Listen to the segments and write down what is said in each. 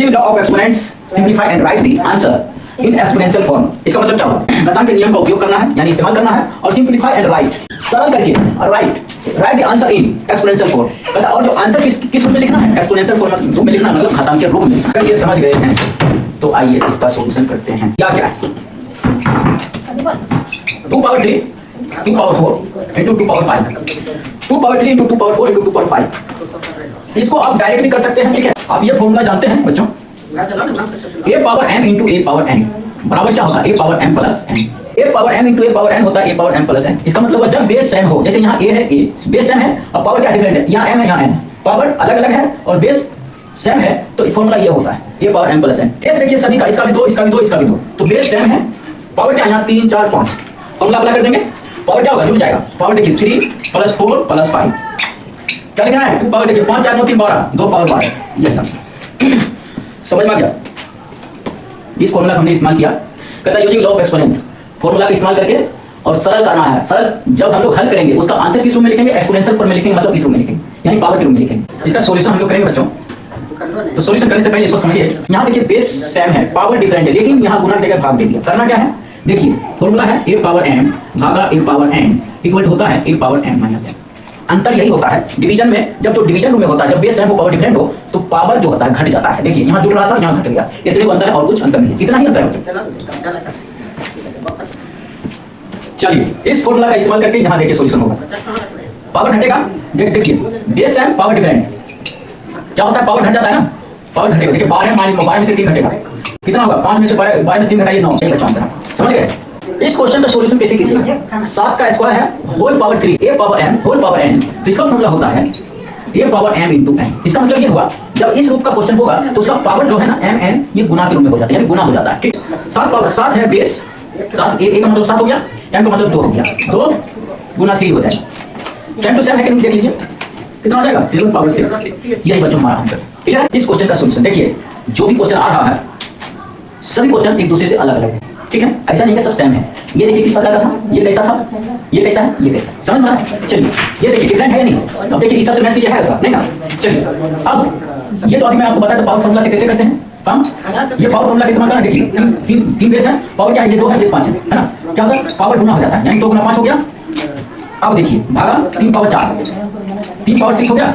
Using law of exponents simplify and right the answer in exponential form. इसका मतलब क्या होगा? घातांक के नियम का उपयोग करना है यानी इस्तेमाल करना है और सिंपलीफाई एंड राइट सरल करके और right the answer in exponential form. कहता और जो आंसर किस रूप में लिखना है? एक्सपोनेंशियल फॉर्म रूप में लिखना मतलब घातांक के रूप में। अगर ये समझ गए हैं तो आइए इसका सॉल्यूशन करते हैं। क्या क्या है? 2 power 3 2 power 4 into 2 power 5 2 power 3 into 2 power 4 into 2 power 5। इसको आप डायरेक्ट भी कर सकते हैं। ठीक है, आप ये फॉर्मूला जानते हैं बच्चों, a power m into a power n बराबर क्या होता है? a power m plus n। a power m into a power n होता है a power m plus n। इसका मतलब जब बेस सेम हो, जैसे यहाँ a है, a बेस सेम है और पावर क्या डिफरेंट है, यहाँ m है यहाँ n, पावर अलग अलग है और बेस सेम है, तो फॉर्मूला ये होता है a power m plus n। ऐसे देखिए सभी का, इसका भी 2 इसका भी 2 इसका भी 2, तो बेस सेम है, पावर क्या यहाँ 3 4 5, फॉर्मूला अप्लाई कर देंगे, पावर क्या होगा? जुड़ जाएगा। पावर देखिए 3 प्लस 4 प्लस 5, क्या लिखना है? 2 पावर देखिए 5 4 9 3 12, 2 पावर 12, ये समझ में आ गया? इस फॉर्मूला हमने इस्तेमाल किया। कहता है using law of exponent, formula का इस्तेमाल करके और सरल करना है। सरल जब हम लोग हल करेंगे उसका आंसर किस रूप में लिखेंगे? एक्सपोनेंशियल फॉर्म में लिखेंगे, मतलब इस रूप में लिखेंगे यानी पावर के रूप में लिखेंगे। इसका सॉल्यूशन हम लोग करेंगे बच्चों। तो सॉल्यूशन करने से पहले इसको समझिए। यहाँ देखिए बेस सेम है, पावर डिफरेंट है, लेकिन यहाँ गुना करके भाग दे दिया। करना क्या है? देखिए फॉर्मूला है a पावर m भागा a पावर n इक्वल होता है a power m minus n। अंतर यही होता है डिवीजन में, जब जो डिवीजन रूप में होता है, जब बेस सेम हो पावर डिफरेंट हो तो पावर जो होता है घट जाता है। देखिए यहाँ जुड़ रहा था यहाँ घट गया, इतने को अंतर है और कुछ अंतर नहीं है, इतना ही अंतर है। चलिए इस फॉर्मूला का इस्तेमाल करके यहाँ देखिए सॉल्यूशन होगा। पावर घटेगा, देखिए बेस सेम पावर डिफरेंट क्या होता है? पावर घट जाता है ना, पावर घटेगा। देखिए 12 में से 3 घटेगा, कितना होगा? 5 में से 12 में से 3 घटाइए 9, एक बचा आंसर। समझ गए? इस क्वेश्चन का सॉल्यूशन कैसे कीजिएगा? 7 का स्क्वायर है whole power 3 a power m whole power n, तो इसका फॉर्मूला होता है a power m into n। इसका मतलब ये हुआ जब इस रूप का क्वेश्चन होगा तो उसका पावर जो है ना m n ये गुना के रूप में हो जाता है, यानी गुना हो जाता है। ठीक, 7 पावर 7 है बेस 7, a का मतलब 7 हो गया, m का मतलब 2 हो गया, 2 गुना 3 हो जाएगा। सेम टू सेम है कि नहीं? देख लीजिए कितना हो जाएगा? 7 पावर 6। यही बच्चों हमारा आंसर। ठीक है, इस क्वेश्चन का सॉल्यूशन देखिए, जो भी क्वेश्चन आ रहा है सभी क्वेश्चन एक दूसरे से अलग अलग है। ठीक है, ऐसा नहीं है सब सेम है। ये देखिए किस प्रकार का था, ये कैसा था, ये कैसा है, ये कैसा, समझ में आ रहा है? चलिए ये देखिए डिफरेंट है नहीं? अब देखिए इस सबसे मैच कीजिए, है ऐसा नहीं ना? चलिए अब ये तो अभी मैं आपको बताया था पावर फॉर्मूला से कैसे करते हैं काम। ये पावर फॉर्मूला का इस्तेमाल करना। देखिए तीन बेस है, पावर क्या है? ये 2 है, ये 5 है ना? क्या होता है? पावर गुना हो जाता है, यानी 2 गुना 5 हो गया। अब देखिए भागा 3 पावर 4, 3 पावर 6 हो गया,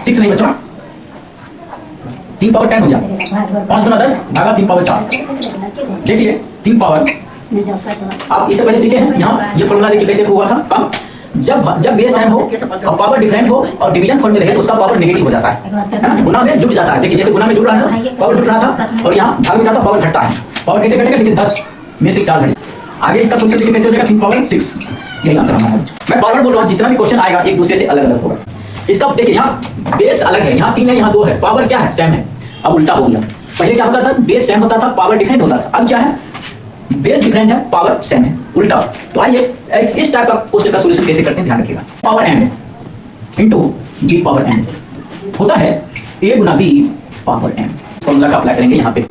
6 नहीं बच्चों, 3 पावर 10 हो गया, 5 गुना 10 भागा 3 पावर 4। देखिए 3 पावर, आप इससे पहले सीखे हैं यहाँ ये फॉर्मूला देखिए कैसे हुआ था कब? जब बेस सेम हो और पावर डिफरेंट हो और डिवीजन फॉर्म में रहे तो उसका पावर नेगेटिव हो जाता है, गुना में जुड़ जाता है। देखिए जैसे गुना में जुड़ रहा है ना, पावर जुड़ रहा था और यहाँ भाग में जाता पावर घटता है। पावर कैसे घटेगा? देखिए 10 में से 4 घटे। आगे इसका सोल्यूशन देखिए कैसे हो जाएगा? 3 पावर 6। यही आंसर हमारा है। मैं बार बार बोल रहा हूँ जितना भी क्वेश्चन आएगा एक दूसरे से अलग अलग होगा। इसका देखिए यहाँ बेस अलग है, यहाँ 3 है यहाँ 2 है, पावर क्या है? सेम है। अब उल्टा हो गया, पहले क्या होता था? बेस सेम होता था, पावर डिफरेंट होता था। अब क्या है? बेस डिफरेंट है, पावर सेम है, उल्टा। तो आइए इस टाइप का क्वेश्चन का सॉल्यूशन कैसे करते हैं ध्यान रखिएगा। Power m into b power n होता है a Guna b power m। Formula का अप्लाई करेंगे यहाँ पे।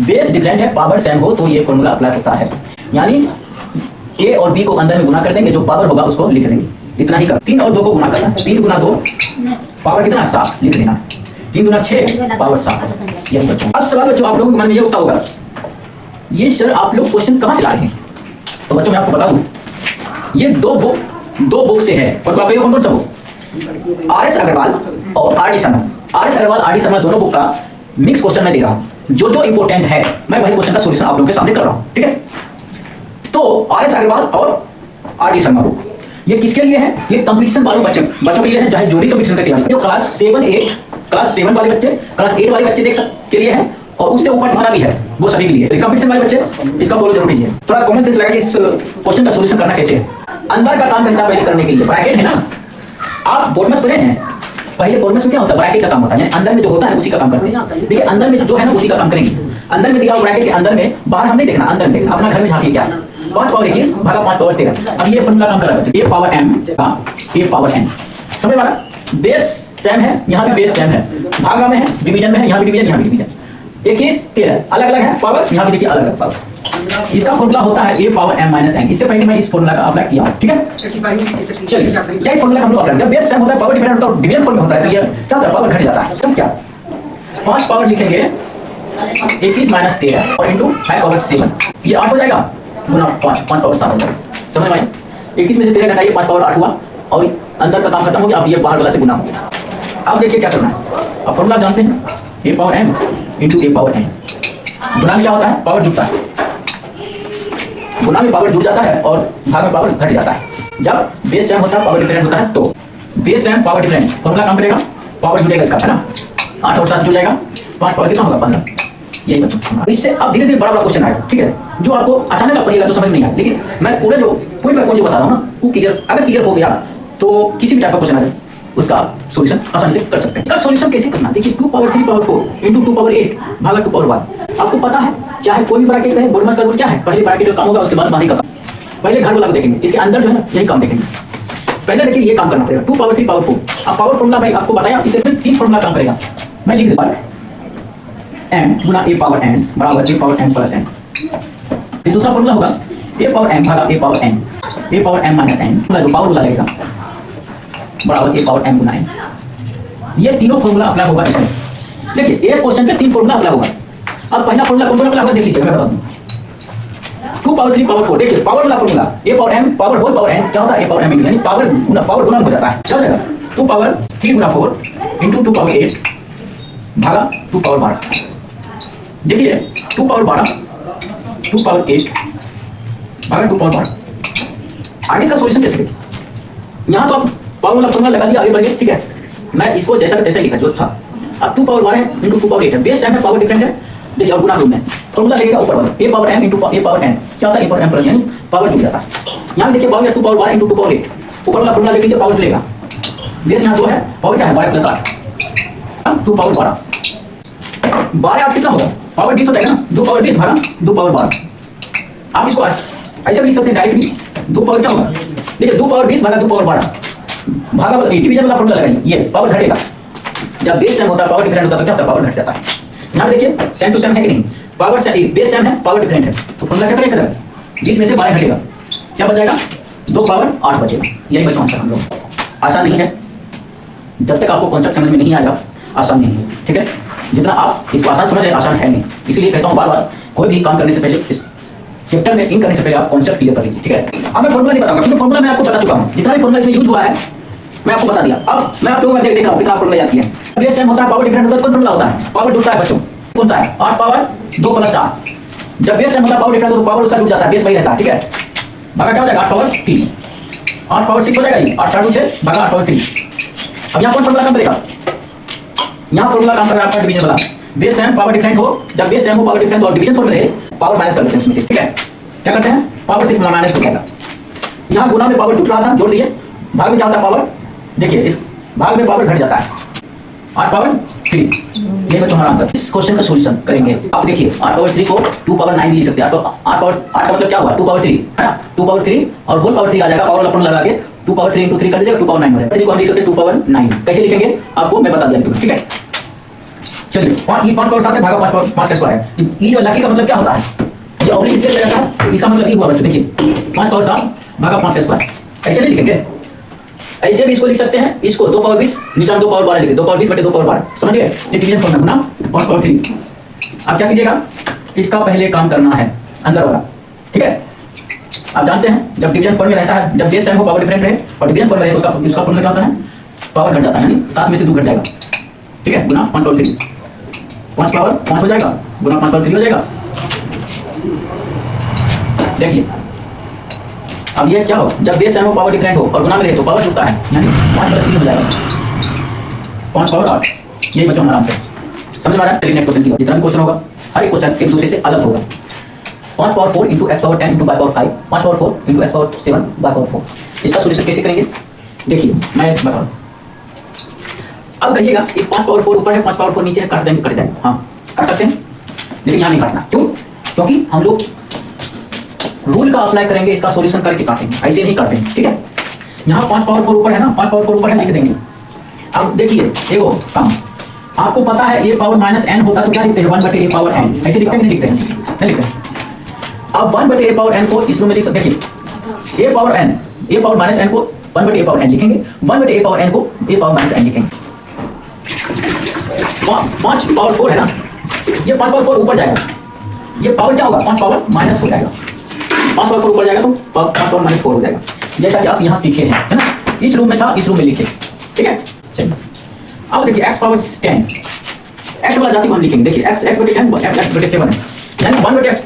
बेस डिफरेंट है, पावर सेम हो तो ये फॉर्मूला अप्लाई होता है, यानी a और b को अंदर में गुना कर देंगे, जो पावर होगा उसको लिख देंगे। इतना ही कर, 3 और 2 को गुना करना, 3 गुना 2 पावर कितना? 7 लिख देना, 3 गुना 6 पावर 7। यही बच्चों। अब सवाल बच्चों आप लोगों के मन में ये उठता होगा, ये सर आप लोग क्वेश्चन कहाँ से ला रहे हैं? तो बच्चों मैं आपको बता दूं, ये दो बुक से है। और आप कौन सा बुक? RS अग्रवाल और RD Sharma. RS Agarwal RD Sharma दोनों बुक का मिक्स क्वेश्चन मैं दे रहा हूँ। जो इंपोर्टेंट है मैं वही क्वेश्चन का सॉल्यूशन आप लोगों के सामने कर रहा हूँ। ठीक है, तो RS अग्रवाल और RD शर्मा बुक ये किसके लिए है? ये कंपटीशन वाले बच्चों के लिए है, चाहे जो भी कंपटीशन की तैयारी करें। क्लास 7 वाले बच्चे, क्लास 8 वाले बच्चे देख सकते के लिए है, और उससे ऊपर वाला भी है, वो सभी के लिए। कंपटीशन वाले बच्चे इसका फॉलो जरूर कीजिए। थोड़ा कॉमन सेंस लगाइए, इस क्वेश्चन का सॉल्यूशन करना कैसे है। अंदर का काम करना पहले करने के लिए ब्रैकेट है ना, आप बोर्डमस पढ़े हैं? पहले बोर्डमस में क्या होता है? ब्रैकेट का काम होता है, अंदर में जो होता है उसी का काम करते हैं। देखिए अंदर में जो है ना उसी का काम करेंगे। अंदर में दिया ब्रैकेट के अंदर में, बाहर हम नहीं देखना, अंदर में देखना। अपना घर में झांकिए क्या 5 पावर 21 भागा 5 पावर 13। अब ये फॉर्मूला काम कर रहा है a पावर m का a पावर n। समझ में आ रहा? बेस सेम है, यहाँ भी बेस सेम है, भागा में है, डिवीजन में है, यहाँ भी डिवीजन, यहाँ भी डिवीजन। 21 13 अलग अलग है पावर, यहाँ भी देखिए अलग अलग पावर। इसका फॉर्मूला होता है a power m minus n। इससे पहले मैं इस फॉर्मूला का अप्लाई किया हूँ। ठीक है, चलिए यही फॉर्मूला हम लोग अप्लाई। जब बेस सेम होता है, पावर डिफरेंट होता है, डिवीजन फॉर्म में होता है, तो ये क्या होता है? पावर घट जाता है। तो क्या 5 पावर लिखेंगे 21 माइनस 13 और इंटू 5 पावर 7, ये 8 हो जाएगा गुना 5 पावर 7 हो जाएगा। समझ में आया? 21 में से 13 घटाइए 5 पावर 8 हुआ और अंदर का काम खत्म हो गया। अब ये बाहर वाला से गुना हो गया। अब देखिए क्या करना है। अब फॉर्मूला जानते हैं, a power m into a power n। गुना में क्या होता है? पावर जुड़ता है। गुना में पावर जुड़ जाता है और भाग में पावर घट जाता है। जब बेस सेम होता है पावर डिफरेंट होता है, तो base same power different formula काम करेगा, पावर जुड़ेगा इसका, है ना। 8 और 7 जुड़ जाएगा, 5 पावर कितना होगा? 15। यही बच्चों, इससे अब धीरे धीरे बड़ा बड़ा क्वेश्चन आएगा, ठीक है, जो आपको अचानक आप पढ़िएगा तो समझ नहीं आए, लेकिन मैं पूरे जो पूरी बात जो बता रहा हूँ ना, वो क्लियर, अगर क्लियर हो गया तो किसी भी टाइप का क्वेश्चन आ जाए उसका सॉल्यूशन आसानी से कर सकते हैं। इसका सॉल्यूशन कैसे करना? देखिए 2 पावर 3 पावर 4 इंटू 2 पावर 8 भागा 2 पावर 1। आपको पता है, चाहे कोई भी ब्रैकेट रहे, बोर्डमास का रूल क्या है? पहले ब्रैकेट का काम होगा, उसके बाद बाहरी का काम। पहले घर वाला को देखेंगे, इसके अंदर जो है यही काम देखेंगे। पहले देखिए ये काम करना पड़ेगा, 2 पावर 3 पावर 4। अब पावर फॉर्मूला भाई आपको बताया, इससे 3 फॉर्मूला काम करेगा। मैं लिख देता हूं, m Guna a power n बराबर a power n plus n। फिर दूसरा फॉर्मूला होगा a पावर m भागा a power n, a power m minus n, जो पावर वाला लगेगा बराबर a पावर m गुना n। ये तीनों फॉर्मूला अप्लाई होगा इसमें। देखिए एक क्वेश्चन पे 3 फॉर्मूला अप्लाई होगा। अब पहला फॉर्मूला कौन अप्लाई होगा देख लीजिए, मैं बता दूं। 2 पावर 3 पावर 4, देखिए पावर वाला formula a power m power whole power n क्या होता है? a पावर m यानी पावर गुना हो जाता है। क्या हो जाएगा? 2 पावर 3 गुना 4 इंटू 2 पावर 8 भागा 2 पावर 12। देखिए 2 पावर 12 2 पावर 8 भागा 2 पावर 12। आगे इसका सॉल्यूशन कैसे करें? यहाँ तो आप पावर वाला फॉर्मूला लगा दिया, आगे बढ़ गए, ठीक है। मैं इसको जैसा का तैसा लिखा जो था। अब 2 पावर 12 है इंटू 2 पावर 8 है, बेस टाइम है, पावर डिफरेंट है। देखिए और गुना रूप में फॉर्मूला लगेगा ऊपर वाला a power m into a power n क्या होता है? a पावर m प्लस यानी पावर जुड़ जाता है। यहाँ देखिए पावर 2 पावर 12 इंटू 2 पावर 8, ऊपर वाला फॉर्मूला देख लीजिए, पावर जुड़ेगा। बेस यहाँ 2 है, पावर क्या है? 12 प्लस 8, 2 पावर 12। 12 आप कितना होगा? पावर 20 हो जाएगा ना, 2 पावर 20 भागा 2 पावर 12। आप इसको ऐसे भी लिख सकते हैं डायरेक्टली। 2 पावर क्या होगा? देखिए 2 पावर 20 भागा 2 पावर 12 भागा डिवीजन वाला फॉर्मूला लगाइए, ये पावर घटेगा। जब बेस सेम होता है पावर डिफरेंट होता है तो क्या होता है? पावर घट जाता है। यहाँ देखिए सेम टू सेम है कि नहीं? पावर से बेस सेम है, पावर डिफरेंट है, तो फॉर्मूला क्या करेगा? 20 में से 12 घटेगा, क्या बच जाएगा? 2 पावर 8 बचेगा। यही बचा आंसर हम लोग। आसान नहीं है, जब तक आपको कॉन्सेप्ट समझ में नहीं आएगा आसान नहीं है, ठीक है। जितना आप इसको आसान समझ रहे आसान है नहीं, इसलिए कहता हूँ बार बार कोई भी काम करने से पहले, इस चैप्टर में इन करने से पहले आप कॉन्सेप्ट क्लियर कर लीजिए, ठीक है। अब मैं फॉर्मूला नहीं बताऊंगा क्योंकि फॉर्मूला मैं आपको बता चुका हूँ, जितना भी फॉर्मूला इसमें यूज हुआ है मैं आपको बता दिया। अब मैं आप लोगों को देख रहा हूँ कितना फॉर्मूला आती है। बेस सेम होता है, पावर डिफरेंट होता है, कौन फॉर्मूला होता है? पावर जुड़ता है बच्चों, कौन सा है? 8 पावर 2 प्लस 4। जब बेस सेम होता है पावर डिफरेंट होता है तो पावर उसका जुड़ जाता है, बेस वही रहता है, ठीक है। भागा क्या हो जाएगा? 8 पावर 3, 8 पावर 6 हो जाएगा ये, 8 4 6 भागा 8 पावर 3। अब यहाँ कौन फॉर्मूला काम करेगा? यहाँ फॉर्मूला काम कर रहा है आपका डिवीजन वाला। बेस सेम पावर डिफरेंट हो, जब बेस सेम हो पावर डिफरेंट और डिवीजन फॉर्मूला पावर माइनस कर देते हैं उसमें से, ठीक है। क्या करते हैं? पावर से माइनस हो जाएगा। यहाँ गुना में पावर जुड़ रहा था, जोड़ दिए। भाग में क्या होता है? पावर, देखिए इस भाग में पावर घट जाता है, 8 पावर 3। ये बच्चों हमारा आंसर। इस क्वेश्चन का सॉल्यूशन करेंगे। आप देखिए 8 पावर 3 को 2 पावर 9 भी लिख सकते हैं। तो 8 का मतलब क्या हुआ? 2 पावर 3 है ना, 2 पावर 3 और होल पावर 3 आ जाएगा, पावर अपन लगा के 2 पावर 3 इंटू 3 कर दीजिएगा, 2 पावर 9 हो जाएगा। 3 को हम लिख सकते हैं 2 पावर 9। कैसे लिखेंगे आपको मैं बता दिया, ठीक है। चलिए 5 पावर 7 है भागा 5 का स्क्वायर है। ये जो लकी का मतलब क्या होता है? ये ऑब्लिक इसलिए लगाता है, इसका मतलब ये हुआ बच्चों, देखिए 5 पावर 7 भागा 5 का स्क्वायर। ऐसे नहीं लिखेंगे, ऐसे भी इसको लिख सकते हैं। इसको 2 पावर 20 नीचे 2 पावर 12 लिखिए, 2 पावर 20 बटे 2 पावर 12, समझ गए? ये डिवीजन फॉर्मूला ना 1 पावर 3। अब क्या कीजिएगा? इसका पहले काम करना है अंदर वाला, ठीक है। आप जानते हैं जब डिवीजन फॉर्म में रहता है, जब बेस सेम हो पावर डिफरेंट रहे और डिवीजन फॉर्म में रहे, उसका फॉर्मूला क्या होता है? पावर घट जाता है, यानी 7 में से 2 घट जाएगा, ठीक है, गुना 1 पावर 3। 5 पावर 5 हो जाएगा, गुना 5 पावर 3 हो जाएगा। देखिए अब ये क्या हो? जब बेस सेम हो पावर डिफरेंट हो और गुना में रहे तो पावर जुड़ता है, यानी 5 प्लस 3 हो जाएगा, 5 पावर 8। यही बच्चों आराम से समझ में आ रहा है। चलिए नेक्स्ट क्वेश्चन की, जितना भी क्वेश्चन होगा हर एक क्वेश्चन एक दूसरे से अलग होगा। 5 power 4 into x power 10 into by power 5, 5 power 4 into x power 7 by power 4। इसका सॉल्यूशन कैसे करेंगे? देखिए मैं बता रहा हूँ। अब कहिएगा कि 5 पावर 4 ऊपर है, 5 पावर 4 नीचे है, काट देंगे, कट जाएगा। हाँ कर सकते हैं, लेकिन यहाँ नहीं काटना। क्यों? क्योंकि हम लोग रूल का अप्लाई करेंगे, इसका सॉल्यूशन करके काटेंगे, ऐसे नहीं काटेंगे, ठीक है। यहाँ 5 पावर 4 ऊपर है ना, 5 पावर 4 ऊपर है, लिख देंगे। अब देखिए देखो काम, आपको पता है a पावर माइनस n होता तो क्या लिखते हैं? 1 बटे a पावर n। ऐसे लिखते हैं कि नहीं लिखते हैं? नहीं लिखते हैं। अब 1 बटे a पावर n को इसमें लिख सकते, देखिए a power n, a power minus n को 1 बटे a पावर n लिखेंगे, 1 बटे a पावर n को a पावर माइनस n लिखेंगे। 5 पावर 4 है ना, ये 5 पावर 4 ऊपर जाएगा, ये पावर क्या होगा 5 पावर माइनस हो जाएगा, 5 पावर 4 ऊपर जाएगा तो 5 पावर माइनस 4 हो जाएगा, जैसा कि आप यहाँ सीखे हैं, है ना, इस रूम में था, इस रूम में लिखे, ठीक है। चलिए अब देखिए x पावर 10, x वाला जाति हम लिखेंगे, देखिए x बटे 10 x बटे 7 है, यानी 1 बटे x,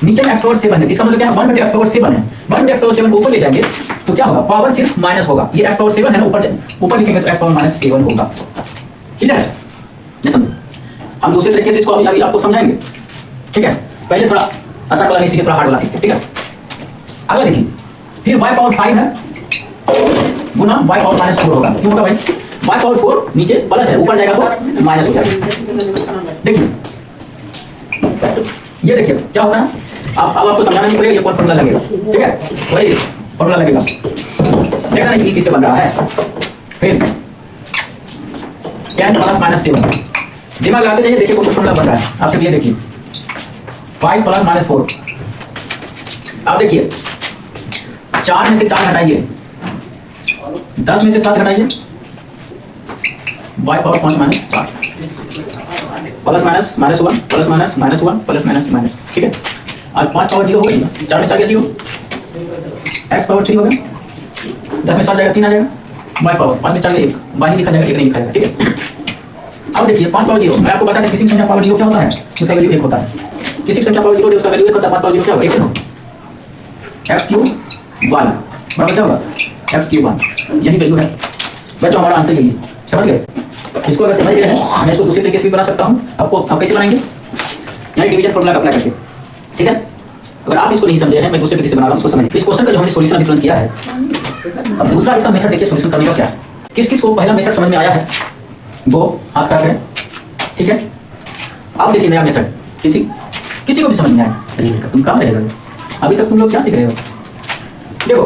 नीचे में x पावर 7 है, इसका मतलब क्या है 1 बटे x पावर 7 है, 1 बटे x पावर 7 को ऊपर ले जाएंगे तो क्या होगा, पावर सिर्फ माइनस होगा, ये x पावर 7 है ना, ऊपर लिखेंगे तो x पावर माइनस 7 होगा, क्लियर है, ये समझो। हम दूसरे तरीके से इसको अभी आपको समझाएंगे, ठीक है। पहले थोड़ा आसान वाला नहीं सीखे, थोड़ा हार्ड वाला सीखे, ठीक है। अगला देखिए, फिर y पावर 5 है गुना y पावर माइनस 4 होगा, क्यों होगा भाई, y पावर 4 नीचे प्लस है, ऊपर जाएगा तो माइनस हो जाएगा। देखिए ये देखिए क्या होता है, अब आपको समझाना नहीं पड़ेगा, ये कौन फॉर्मूला लगेगा, ठीक है, वही फॉर्मूला लगेगा, देखना नहीं किससे बन रहा है। फिर 10 प्लस माइनस 7, दिमाग लगाते जाइए, देखिए कौन फॉर्मूला बन रहा है, आप सिर्फ ये देखिए 5 प्लस माइनस 4, आप देखिए 4 में से 4 घटाइए, 10 में से 7 घटाइए, y power 5 minus 4, plus minus minus 1 plus minus minus 1 plus minus minus, ठीक है। आज 5 पावर 0 हो गई, 4 में 4 गया 0, x पावर 3 हो गया, 10 में 7 जाएगा 3 आ जाएगा, y पावर 5 में 4 गया 1, y लिखा जाएगा 1 नहीं लिखा जाएगा, ठीक है। अब देखिए 5 पावर 0, मैं आपको बताया किसी संख्या पावर 0 क्या होता है, उसका वैल्यू 1 होता है, किसी संख्या पावर 0 उसका वैल्यू 1 होता है, 5 पावर 0 क्या होगा 1 होगा, x क्यूब y बराबर क्या होगा x क्यूब y, यही वैल्यू है बच्चों, हमारा आंसर यही है, समझ गए। इसको अगर समझ गए हैं, मैं इसको दूसरे तरीके से भी बना सकता हूँ, आपको आप कैसे बनाएंगे, यहाँ डिवीजन फॉर्मूला का अप्लाई करके, ठीक है। अगर आप इसको नहीं समझे हैं, मैं दूसरे तरीके से बना रहा हूँ, उसको समझिए। इस क्वेश्चन का जो हमने सॉल्यूशन अभी तुरंत किया है, अब दूसरा इसका मेथड देखिए सॉल्यूशन करने का क्या है, किस किस को पहला मेथड समझ में आया है वो हाथ खड़ा करें, ठीक है। आप देखिए नया मेथड, किसी को भी समझ में आया, तुम कहाँ रहेगा, अभी तक तुम लोग क्या सीख रहे हो। देखो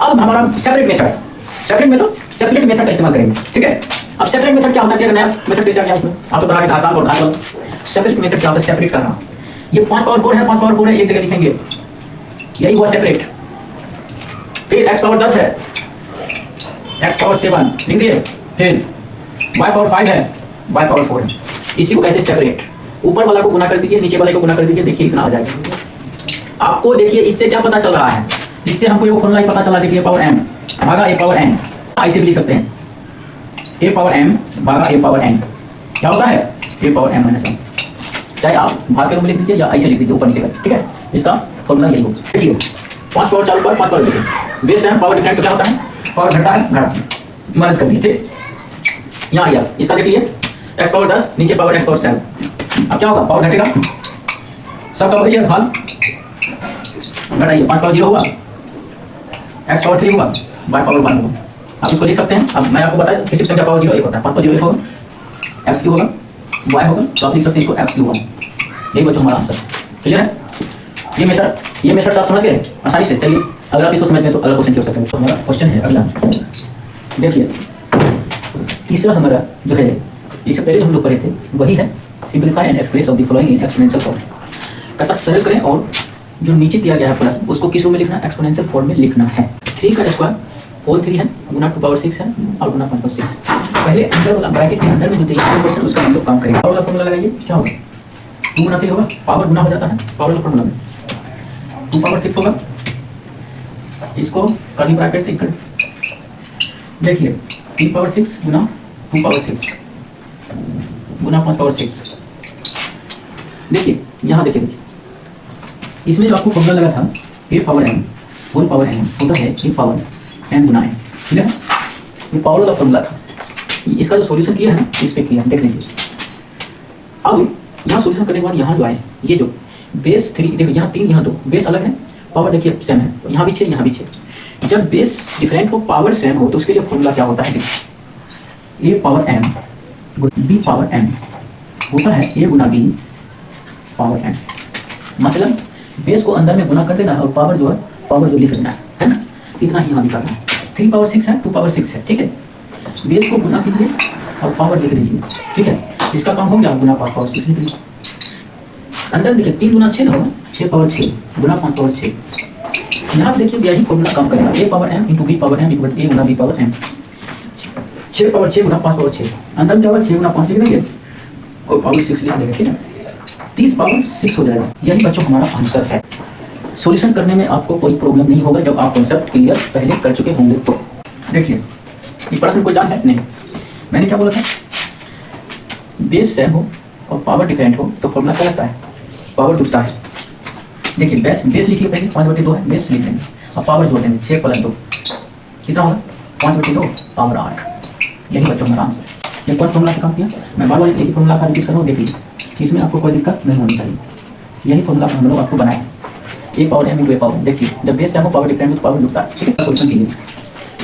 अब हमारा सेपरेट मेथड का इस्तेमाल करेंगे, ठीक है। अब सेपरेट मेथड क्या होता है, नया मेथड कैसे आ गया इसमें, आप तो बना के घातांक और घात वाला सेपरेट मेथड क्या होता है, सेपरेट करना। ये 5 पावर 4 है, 5 पावर 4 है, एक जगह लिखेंगे, यही हुआ सेपरेट। फिर x पावर 10 है, x पावर 7 लिख दिए, फिर y पावर 5 है, y पावर 4 है, इसी को कहते हैं सेपरेट। ऊपर वाला को गुना कर दीजिए, नीचे वाले को गुना कर दीजिए, देखिए इतना आ जाएगा। आपको देखिए इससे क्या पता चल रहा है, इससे हमको ये फॉर्मूला पता चला, देखिए पावर m भागा a पावर n, ऐसे भी लिख सकते हैं, a पावर m भागा a पावर n क्या होता है a power m minus n, चाहे आप भाग के रूप में लिख दीजिए या ऐसे लिख दीजिए ऊपर नीचे कर, ठीक है। इसका फॉर्मूला यही होगा। देखिए 5 पावर चालू पर 5 पावर देखिए, बेस है पावर डिफरेंट तो क्या होता है, पावर घटता है घटा माइनस कर दिए, ठीक। यहाँ आइए इसका देख लीजिए, x पावर 10 नीचे पावर x पावर 7, अब क्या होगा पावर घटेगा, सबका बढ़िया भाग घटाइए, 5 पावर 0 होगा, x पावर 3 होगा, y पावर 1 होगा, आप इसको लिख सकते हैं। अब मैं आपको बताया किसी संख्या पावर 0 1 होता है, 5 पावर 0 1 होगा, x क्यूब होगा, y होगा, तो आप लिख सकते हैं इसको x क्यूब होगा, यही बच्चों हमारा आंसर, क्लियर है। ये मेथड आप समझ गए आसानी से। चलिए अगर आप इसको समझ गए तो अगला क्वेश्चन क्या हो सकता है, तो हमारा क्वेश्चन है अगला, देखिए तीसरा हमारा जो है, इससे पहले हम लोग पढ़े थे वही है, simplify and express of the following in exponential form, कहता सरल करें और जो नीचे दिया गया है प्लस उसको किस रूप में लिखना है, एक्सपोनेंशियल फॉर्म में लिखना है। 3 का स्क्वायर होल 3 है गुना 2 पावर 6 है और गुना 5 पावर 6, पहले अंदर वाला ब्रैकेट के अंदर में जो दिया है क्वेश्चन उसका हम लोग काम करेंगे। पावर वाला फॉर्मूला लगाइए, क्या होगा 2 गुना 3 होगा, पावर गुना हो जाता है पावर वाला फॉर्मूला में, 2 पावर 6 होगा, इसको कर्ली ब्रैकेट से कर देखिए 3 पावर 6 गुना 2 पावर 6 गुना 5 पावर 6, देखिए यहाँ देखिए इसमें जो आपको फॉर्मूला लगा था a power m whole power n होता है a पावर m गुना n, ठीक है। ये पावर वाला फॉर्मूला था, इसका जो सॉल्यूशन किया है इस पे किया, देख लीजिए। अब यहाँ सॉल्यूशन करने के बाद यहाँ जो आए ये जो बेस 3, देखो यहाँ 3 यहाँ 2, बेस अलग है, पावर देखिए सेम है, यहाँ भी 6 यहाँ भी 6। जब बेस डिफरेंट हो पावर सेम हो तो उसके लिए फॉर्मूला क्या होता है, a power m b power m होता है a Guna b power m, मतलब बेस को अंदर में गुना कर देना है और पावर जो है पावर जो लिख देना है ना, इतना ही यहाँ भी करना है। 3 पावर 6 है 2 पावर 6 है, ठीक है, बेस को गुना कीजिए और पावर लिख दीजिए, ठीक है। इसका काम हो गया गुना 5 पावर 6 लिख दीजिए, अंदर देखिए 3 गुना 6 होगा 6 पावर 6 गुना 5 पावर 6, यहाँ पे देखिए यही फॉर्मूला काम करेगा, a power m into b power m equal a Guna b power m। 6 power 6 Guna 5 power 6, अंदर में क्या होगा 6 गुना 5 लिख देंगे और पावर 6 लिख देंगे, ठीक है 30 पावर 6 हो जाएगा। यही बच्चों हमारा आंसर है। सॉल्यूशन करने में आपको कोई प्रॉब्लम नहीं होगा जब आप कॉन्सेप्ट क्लियर पहले कर चुके होंगे तो। देखिए ये प्रश्न कोई जान है नहीं, मैंने क्या बोला था, बेस सेम हो और पावर डिफरेंट हो तो फॉर्मूला क्या लगता है, पावर जुड़ता है। देखिए बेस लिखिए पहले 5/2 है, बेस लिख देंगे और पावर जोड़ देंगे 6 + 2 कितना होगा 5/2 पावर 8। यही बच्चों हमारा आंसर है। ये कौन फॉर्मूला से काम किया, मैं बार बार एक ही फॉर्मूला का रिपीट कर रहा हूँ, देखिए इसमें आपको कोई दिक्कत नहीं होनी चाहिए। यही फॉर्मूला हम लोग आपको बनाए a power m × a power. देखिए जब बेस सेम हो पावर डिफरेंट हो तो पावर जुड़ता है, ठीक है। सॉल्यूशन कीजिए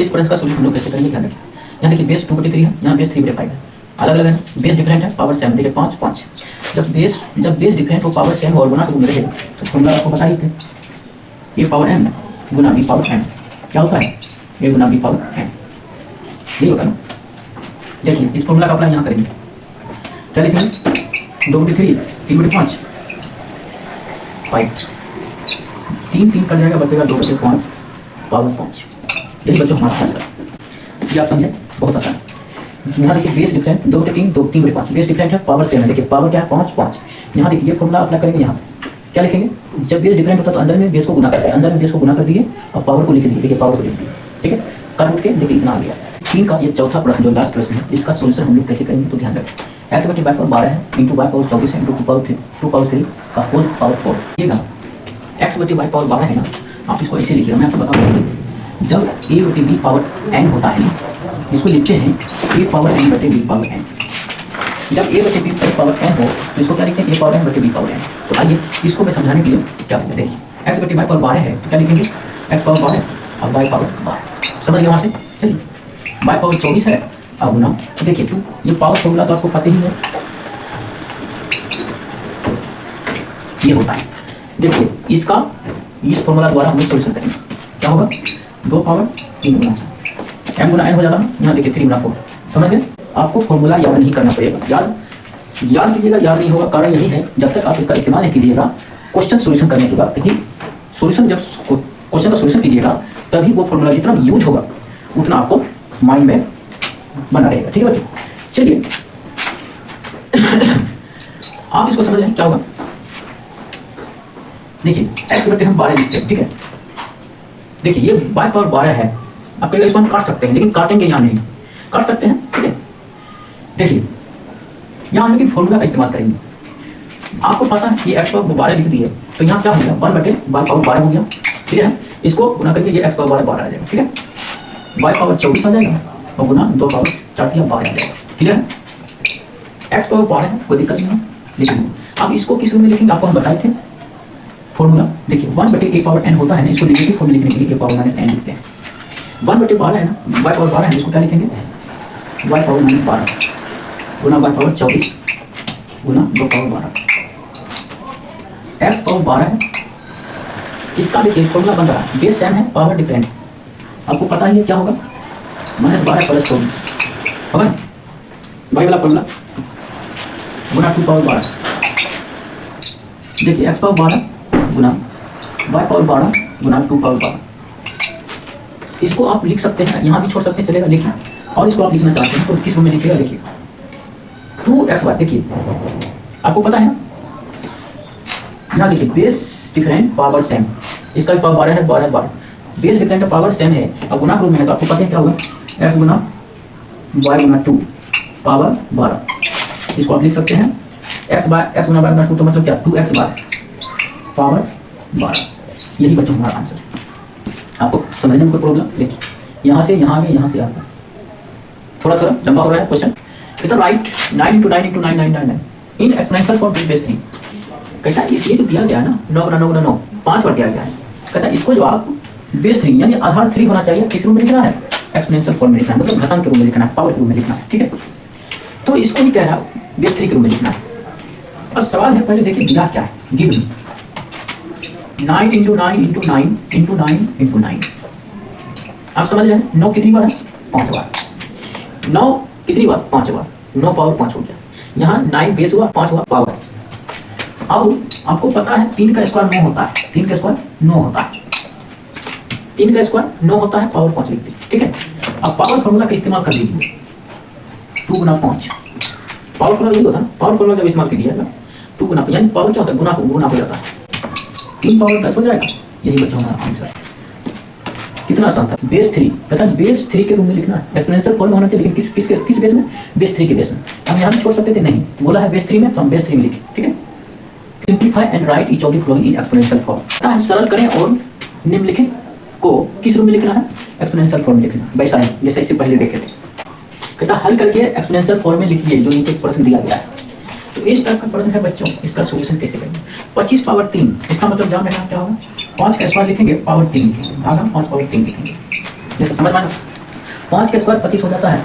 इस प्रश्न का सॉल्यूशन हम लोग कैसे करेंगे ध्यान रखिए। यहाँ देखिए बेस 2/3 है, यहाँ बेस 3/5 है, अलग अलग है, बेस डिफरेंट है पावर सेम। देखिए 5 5 जब बेस डिफरेंट हो पावर सेम और गुना तो रहे तो फॉर्मूला आपको बता ही थे, a power m Guna b power m क्या होता है, a Guna b power m यही होगा ना। देखिए इस फॉर्मूला का अप्लाई यहाँ करेंगे, क्या लिखेंगे 2/3 3/5 5 3 3 कर जाएगा, बचेगा 2/5 पावर 5। यही बच्चों हमारा आंसर है। ये आप समझे बहुत आसान है। यहाँ देखिए बेस डिफरेंट 2/3 2 3/5 बेस डिफरेंट है पावर सेम है। देखिए पावर क्या है 5 5। यहाँ देखिए ये फॉर्मूला अप्लाई करेंगे, यहाँ क्या लिखेंगे, जब बेस डिफरेंट होता तो अंदर में बेस को गुना करते हैं, अंदर में बेस को गुना कर दिए और पावर को लिख दिए। देखिए पावर को लिख दिए, ठीक है, कर उठ के देखिए इतना आ गया। 3 का ये चौथा प्रश्न जो लास्ट प्रश्न है, इसका सोल्यूशन हम लोग कैसे करेंगे तो ध्यान रखें। x/y पावर 12 है इंटू y पावर 24 है इंटू 2 पावर 3 का होल पावर 4। ये ना x/y पावर 12 है ना, आप इसको ऐसे लिखिएगा, मैं आपको बता दूँ जब a/b पावर n होता है इसको लिखते हैं a power n/b power n। जब a/b पावर n हो तो इसको क्या लिखते हैं a power n/b power n। तो आइए इसको मैं समझाने के लिए क्या बोलते हैं, देखिए x/y पावर 12 है तो क्या लिखेंगे x पावर 12 और y पावर 12, समझ गए वहाँ से। चलिए y पावर 24 है अब गुना, तो देखिए क्यों ये पावर फॉर्मूला तो आपको पता ही है, ये होता है। देखिए इसका इस फॉर्मूला द्वारा हम सॉल्यूशन करेंगे, क्या होगा 2 पावर 3 गुना m गुना n हो जाता है, यहाँ देखिए 3 गुना 4। समझ गए, आपको फॉर्मूला याद नहीं करना पड़ेगा, याद कीजिएगा, याद नहीं होगा कारण यही है जब तक आप इसका इस्तेमाल नहीं कीजिएगा क्वेश्चन सॉल्यूशन करने के बाद ही सॉल्यूशन, जब क्वेश्चन का सॉल्यूशन कीजिएगा तभी वो फॉर्मूला जितना यूज होगा उतना आपको माइंड में बना रहेगा, ठीक है बच्चों। चलिए आप इसको समझ लें क्या होगा। देखिए x/, हम 12 लिखते हैं, ठीक है। देखिए ये y पावर 12 है, आप कहेंगे इसको हम काट सकते हैं लेकिन काटेंगे या नहीं, काट सकते हैं, ठीक है। देखिए यहाँ हम लेकिन फॉर्मूला का इस्तेमाल करेंगे, आपको पता है ये x पावर 12 लिख दी है तो यहाँ क्या हो गया 1/y पावर 12 हो गया, ठीक है। इसको गुना करके ये x पावर 12 आ जाएगा, ठीक है। y पावर 24 आ जाएगा और गुना 2 पावर 4 12 आ जाएगा, क्लियर है। x पावर 12 है, कोई दिक्कत नहीं है, लिखेंगे। अब इसको किस रूप में लिखेंगे आपको हम बताए थे फॉर्मूला। देखिए 1/a पावर n होता है ना, इसको नेगेटिव फॉर्म में लिखने के लिए a पावर -n लिखते हैं। 1/12 है ना, y पावर 12 है, इसको क्या लिखेंगे y पावर -12 गुना y पावर 24 गुना 2 पावर 12। x पावर 12 है, इसका देखिए फॉर्मूला बन रहा है, बेस सेम है पावर डिफरेंट है, आपको पता ही है क्या होगा -12 + 24 होगा भाई वाला फॉर्मूला गुना 2 पावर 12। देखिए x पावर 12 गुना y पावर 12 गुना 2 पावर 12। इसको आप लिख सकते हैं, यहाँ भी छोड़ सकते हैं चलेगा, लिखिए। और इसको आप लिखना चाहते हैं तो किस रूप में लिखिएगा, देखिए 2xy। देखिए आपको पता है ना, यहाँ देखिए बेस डिफरेंट पावर सेम, इसका भी पावर 12 है 12 12, बेस डिफरेंट है पावर सेम है और गुना रूप में है तो आपको पता है क्या होगा x गुना y गुना 2 पावर 12। इसको आप लिख सकते हैं x गुना y गुना 2 तो मतलब क्या 2x पावर 12। यही बच्चों हमारा आंसर है। आपको समझने में कोई प्रॉब्लम, देखिए यहाँ से यहाँ आगे, यहाँ से आगे, थोड़ा थोड़ा लंबा हो रहा है क्वेश्चन। इधर right 9 × 9 × 9 9 9 9 in exponential form base 3। कहता है इसलिए तो दिया गया है ना 9 गुना 9 गुना 9 5 बार दिया गया है। कहता है इसको जो आप बेस 3 यानी आधार 3 होना चाहिए, किस रूप में लिखना है एक्सपोनेंशियल फॉर्म में लिखना है, मतलब घातांक के रूप में लिखना है, पावर के रूप में लिखना है, ठीक है। तो इसको भी कह रहा है बेस 3 के रूप में लिखना है। अब सवाल है पहले देखिए दिया क्या है, गिव मी 9 × 9 × 9 × 9 × 9। आप समझ रहे हैं 9 कितनी बार है 5 बार, 9 कितनी बार 5 बार, 9 पावर 5 हो गया। यहाँ 9 बेस हुआ 5 हुआ पावर। अब आपको पता है 3 का स्क्वायर 9 होता है, 3 का स्क्वायर 9 होता है, 3 का स्क्वायर 9 होता है, पावर 5 लिखते हैं, ठीक है। अब पावर फॉर्मूला का इस्तेमाल कर लीजिए, 2 गुना 5। पावर फॉर्मूला यही होता है, पावर फॉर्मूला जब इस्तेमाल कीजिएगा 2 गुना, यानी पावर क्या होता है, गुना हो जाता है, 3 पावर 10 हो जाएगा। यही बच्चा हमारा आंसर। कितना आसान था। बेस 3 पता बेस 3 के रूप में लिखना है, एक्सपोनेंशियल फॉर्म में होना चाहिए, लेकिन किस बेस में, बेस 3 के बेस में। हम यहाँ छोड़ सकते थे, नहीं बोला है बेस 3 में, तो हम बेस 3 में लिखे, ठीक है। Simplify and right each of the following in exponential form. सरल करें और निम्नलिखित को किस रूप में लिखना है, एक्सपोनेंशियल फॉर्म में लिखना, वैसा है जैसे इससे पहले देखे थे। कहता हल करके एक्सपोनेंशियल फॉर्म में लिखिए जो नीचे प्रश्न दिया गया है। तो इस टाइप का प्रश्न है बच्चों, इसका सॉल्यूशन कैसे करेंगे। 25 पावर 3, इसका मतलब जान रहे हैं क्या होगा, 5 का स्क्वायर लिखेंगे, पावर 3 लिखेंगे, भागा 5 पावर 3 लिखेंगे। देखो समझ में आया, 5 का स्क्वायर 25 हो जाता है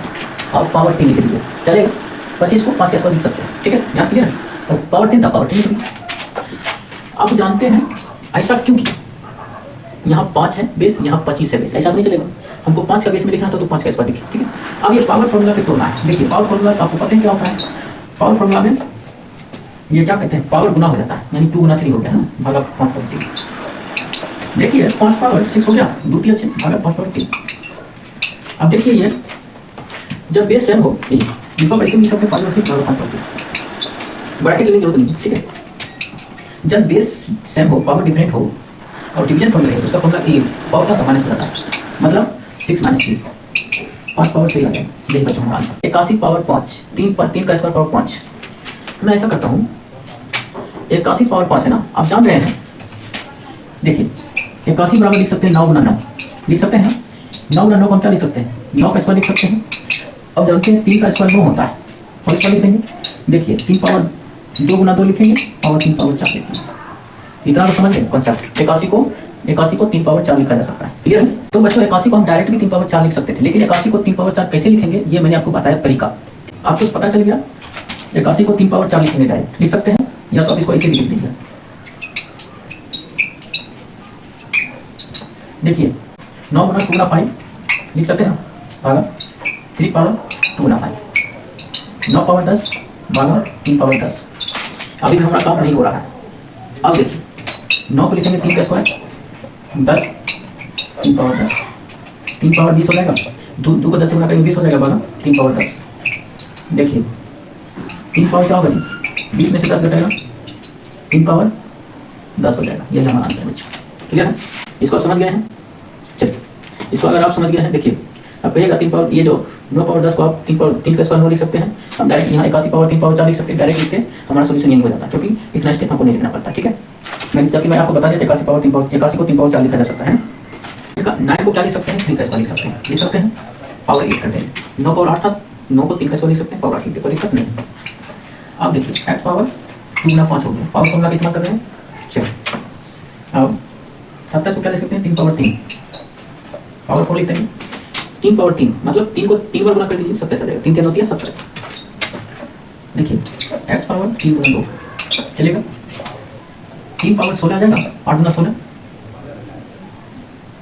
और पावर 3 लिख दीजिए, चलेगा। 25 को 5 का स्क्वायर लिख सकते हैं, ठीक है, यहाँ क्लियर है। और पावर 3 था, पावर 3 लिख दीजिए। अब जानते हैं ऐसा क्यों किया, यहाँ 5 है बेस, यहाँ 25 है बेस, ऐसा तो नहीं चलेगा। हमको 5 का बेस में लिखना था तो 5 का स्क्वायर लिखिए, ठीक है। अब ये पावर फॉर्मूला पे तोड़ना है। देखिए पावर फॉर्मूला आपको पता है क्या होता है, पावर फॉर्मूला में ये क्या कहते हैं, पावर गुना हो जाता है, यानी 2 गुना 3 हो गया ना, भागा 5 पावर 3। देखिए 5 पावर 6 हो गया, 2 3 भागा 5 पावर 3। अब देखिए ये जब बेस सेम हो, इसको ऐसे लिख सकते हैं 5 पावर 6 भागा 5 पावर 3, ब्रैकेट लेने की जरूरत नहीं, ठीक है। जब बेस सेम हो, पावर डिफरेंट हो और डिवीजन फॉर्मूला है, उसका फॉर्मूला ए पावर क्या होता है, माइनस हो जाता है, मतलब 6 माइनस 3, 5 पावर 3 आ जाएगा। देख बच्चों हमारा आंसर 81 पावर 5, 3 का स्क्वायर पावर 5। मैं ऐसा करता हूँ, 81 पावर 5 है ना, आप जान रहे हैं। देखिए 81 बराबर लिख सकते हैं 9 गुना 9 लिख सकते हैं, 9 गुना 9 को हम क्या लिख सकते हैं, 9 का स्क्वायर लिख सकते हैं। अब जानते हैं 3 का स्क्वायर 9 होता है, और स्क्वायर लिखेंगे। देखिए 3 पावर 2 गुना 2 लिखेंगे और 3 पावर 4 लिखेंगे। इतना तो समझ गए कॉन्सेप्ट। 81 को 3 पावर 4 लिखा जा सकता है, क्लियर है। तो बच्चों 81 को हम डायरेक्ट भी 3 पावर 4 लिख सकते थे, लेकिन 81 को 3 पावर 4 कैसे लिखेंगे ये मैंने आपको बताया तरीका, आपको पता चल गया। 81 को 3 पावर 4 लिखेंगे, डायरेक्ट लिख सकते हैं, या तो आप इसको ऐसे भी लिख दीजिए। देखिए 9 गुना 2 गुना 5 लिख सकते हैं ना, भागा 3 पावर 2 गुना 5, 9 पावर 10 भागा 3 पावर 10। अभी भी हमारा काम नहीं हो रहा है। अब देखिए 9 को लिखेंगे 3 का स्क्वायर 10, 3 पावर 10, 3 पावर 20 हो जाएगा, 2 को 10 से गुना करेंगे 20 हो जाएगा, भागा 3 पावर 10। देखिए 3 पावर क्या होगा, 20 में से 10 घटेगा, 3 पावर 10 हो जाएगा। यही हमारा आंसर बच्चों, क्लियर है। इसको आप समझ गए हैं, चलिए इसको अगर आप समझ गए हैं, देखिए अब कहिएगा 3 पावर, ये जो 9 पावर 10 को आप 3 का स्क्वायर लिख सकते हैं। हम डायरेक्ट यहाँ 81 पावर 3 पावर 4 लिख सकते हैं, डायरेक्ट लिख के हमारा सोल्यूशन यही हो जाता है, क्योंकि इतना स्टेप हमको नहीं लिखना पड़ता, ठीक है। जबकि मैं आपको बता दिया 81 पावर 3 पावर 81 को 3 पावर 4 लिखा जा सकता है। 9 को क्या लिख सकते हैं, 3 का स्क्वायर लिख सकते हैं, पावर 8 करते हैं। 9 पावर 8 था, 9 को 3 का स्क्वायर लिख सकते हैं, पावर 8 लिखते, कोई दिक्कत नहीं। अब देखिए x पावर 2 गुना 5 हो गया, पावर फॉर्मूला इस्तेमाल कर रहे हैं। चलो अब 27 को क्या लिख सकते हैं, 3 पावर 3, पावर 4 लिखते हैं, 3 पावर 3 मतलब 3 को 3 बार गुना कर दीजिए, 27 आ जाएगा, 3 3 होती है 27। देखिए x पावर 3 गुना 2 चलेगा, 3 पावर 16 आ जाएगा, 8 गुना 16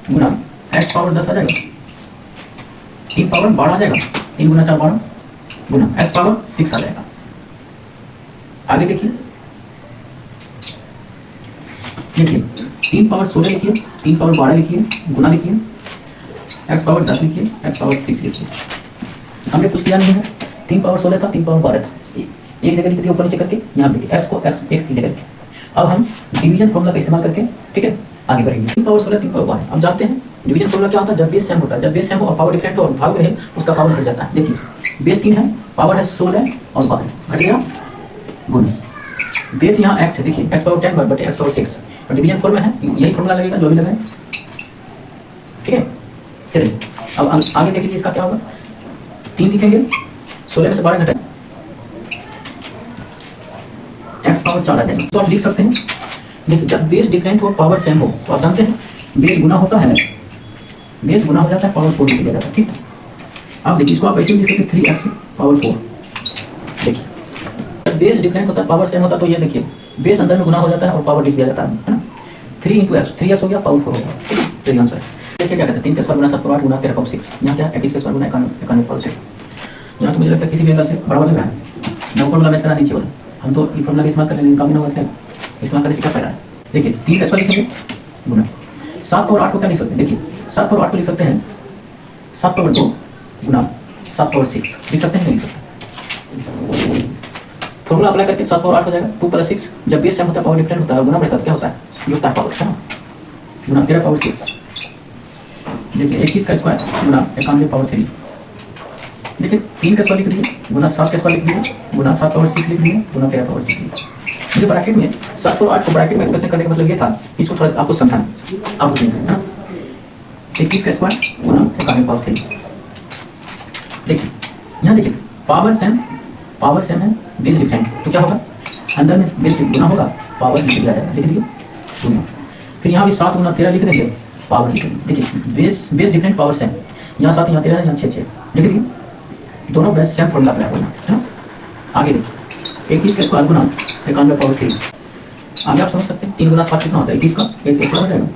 गुना x पावर 10 आ जाएगा, 3 पावर 12 आ जाएगा, 3 गुना 4 12 गुना x पावर 6 आ जाएगा। आगे देखिए 3 पावर 16 लिखिए, 3 पावर 12 लिखिए, गुना लिखिए, x पावर 10 लिखिए, x पावर 6 लिखिए। हमने कुछ किया नहीं है, 3 पावर 16 था, 3 पावर 12 था, एक जगह लिख दिया ऊपर नीचे करके, यहाँ पे x को x की जगह लिखे। अब हम डिवीजन फॉर्मूला का इस्तेमाल करके, ठीक है, आगे बढ़ेंगे। 3 पावर 16 3 पावर 12 अब जानते हैं डिवीजन फॉर्मूला क्या होता है, जब बेस सेम होता है, जब बेस सेम हो और पावर डिफरेंट हो और भाग रहे उसका पावर घट जाता है। देखिए बेस 3 है, पावर है 16 और 12 घट गया, गुण बेस यहाँ x है, देखिए x पावर 10 बटे x पावर 6 और डिवीजन फॉर्म में है, यही फॉर्मूला लगेगा जो भी लगाए, ठीक है। चलिए अब आगे देख लीजिए इसका क्या होगा, 3 लिखेंगे, 16 में से 12 घटाए x पावर 4 आ जाएगा। तो आप लिख सकते हैं, देखिए जब बेस डिफरेंट हो पावर सेम हो, तो आप जानते हैं बेस गुना होता है, बेस गुना हो जाता है, पावर 4 लिख दिया जाता है, ठीक है। अब देखिए इसको आप ऐसे भी लिख सकते हैं 3x पावर 4। देखिए बेस डिफरेंट होता है पावर सेम होता है, तो ये देखिए बेस अंदर में गुना हो जाता है और पावर लिख दिया जाता है ना, 3 × x 3x हो गया, पावर 4 हो गया, ठीक है। चलिए आंसर देखिए क्या कहते हैं, 3 का स्क्वायर गुना 7 पावर 8 गुना 13 पावर 6, यहाँ क्या 21 का स्क्वायर गुना 91 पावर 6। यहाँ तो मुझे लगता है किसी भी एंगल से बराबर लग रहा है, नौ फॉर्मूला मैच करा नीचे वाला, हम तो ये फॉर्मूला का इस्तेमाल कर लेंगे, काम नहीं होगा, इस्तेमाल करने से क्या फायदा है। देखिए 3 का स्क्वायर लिखेंगे गुना 7 और 8 को क्या लिख सकते हैं, देखिए 7 और 8 को लिख सकते हैं 7 पावर 2 गुना 7 पावर 6 लिख सकते हैं, नहीं लिख सकते, फॉर्मूला अप्लाई करके 7 पावर 8 हो जाएगा। 2 + 6 जब बेस सेम होता है पावर डिफरेंट होता है, गुना रहता है तो क्या होता है, ये होता है पावर, है ना, गुना 13 पावर 6। देखिए 21 का स्क्वायर गुना 91 पावर 3। देखिए 3 का स्क्वायर लिख दीजिए गुना 7 का स्क्वायर लिख दीजिए गुना 7 पावर 6 लिख दीजिए गुना 13 पावर 6 लिखिए। मुझे ब्रैकेट में 7 और 8 को ब्रैकेट में एक्सप्रेशन करने का मतलब ये था, इसको थोड़ा आपको समझाना, आपको समझना है ना। 21 का स्क्वायर गुना 91 पावर 3। देखिए यहाँ देखिए पावर सेम है, बेस डिफरेंट, तो क्या होगा, अंदर में बेस गुना होगा, पावर नीचे दिया जाएगा, लिख दीजिए गुना। फिर यहाँ भी 7 गुना 13 लिख देंगे, पावर लिख देंगे। देखिए बेस डिफरेंट पावर सेम, यहाँ 7 यहाँ 13 यहाँ 6 लिख दीजिए, दोनों बेस सेम फॉर्मूला अप्लाई होना है ना। आगे देखिए 21 का स्क्वायर गुना 91 पावर 3। आगे आप समझ सकते हैं 3 गुना 7 कितना होता है, 21 का 1 हो जाएगा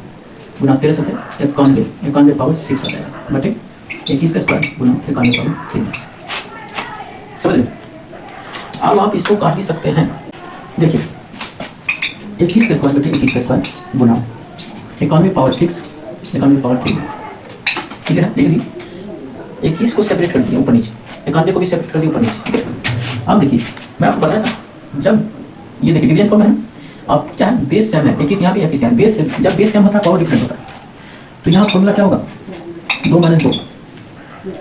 गुना 13 से 91 पावर 6 हो जाएगा, बटे 21 का स्क्वायर गुना 91 पावर 3। समझ लो। अब आप इसको काट भी सकते हैं। देखिए 21 का स्क्वायर बटे 21 का स्क्वायर गुना 91 पावर 6 91 पावर 3, ठीक है ना। लिख दी 21 को सेपरेट कर दिया ऊपर नीचे, 91 को भी सेपरेट कर दिया ऊपर नीचे। अब देखिए मैं आपको बताया था, जब ये देखिए डिवीजन फॉर्म है, अब क्या है, बेस सेम है, 21 यहाँ पे 21 यहाँ, बेस जब बेस सेम होता है पावर डिफरेंट होता है, तो यहाँ फॉर्मूला क्या होगा, 2 - 2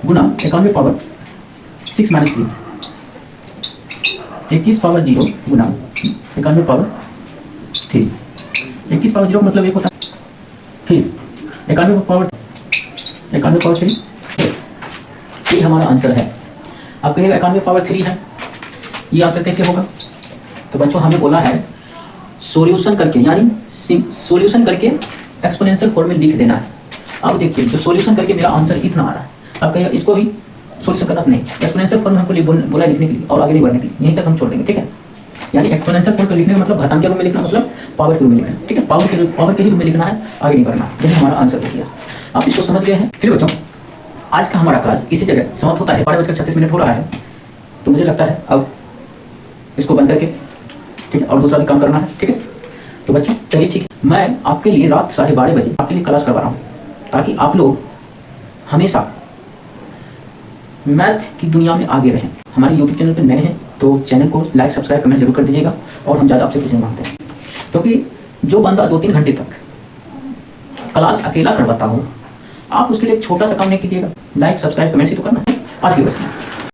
गुना 91 पावर 6 - 3, 21 पावर 0 गुना 91 पावर 3। 21 पावर 0 का मतलब 1 होता है, फिर 91 पावर 3, ये हमारा आंसर है। आप कहिएगा 91 पावर 3 है, ये आंसर कैसे होगा, तो बच्चों हमें बोला है सॉल्यूशन करके, यानी सॉल्यूशन करके एक्सपोनेंशियल फॉर्म में लिख देना है। अब देखिए जो सॉल्यूशन करके मेरा आंसर इतना आ रहा है, अब कहिएगा इसको भी सॉल्यूशन करना नहीं, एक्सपोनेंशियल फॉर्म हमको बोला लिखने के लिए और आगे नहीं बढ़ने के लिए, यहीं तक हम छोड़ देंगे, ठीक है। यानी एक्सपोनेंशियल फॉर्म को लिखने का मतलब घातांक के रूप में लिखना, मतलब पावर के रूप में लिखना, ठीक है, पावर के ही रूप में लिखना है, आगे नहीं बढ़ना। यही हमारा आंसर हो गया, आप इसको समझ गए हैं। फिर बच्चों आज का हमारा क्लास इसी जगह समाप्त होता है, 12:36 हो रहा है, तो मुझे लगता है अब इसको बंद करके, ठीक है, और दूसरा भी काम करना है, ठीक है। तो बच्चों चलिए ठीक है, मैं आपके लिए रात 12:30 बजे आपके लिए क्लास करवा रहा हूँ, ताकि आप लोग हमेशा मैथ की दुनिया में आगे रहें। हमारे यूट्यूब चैनल पर नए हैं तो चैनल को लाइक सब्सक्राइब कमेंट जरूर कर दीजिएगा, और हम ज़्यादा आपसे कुछ नहीं मांगते हैं, क्योंकि जो बंदा 2-3 घंटे तक क्लास अकेला करवाता हो, आप उसके लिए एक छोटा सा काम नहीं कीजिएगा, लाइक सब्सक्राइब कमेंट ही तो करना है। आज की बस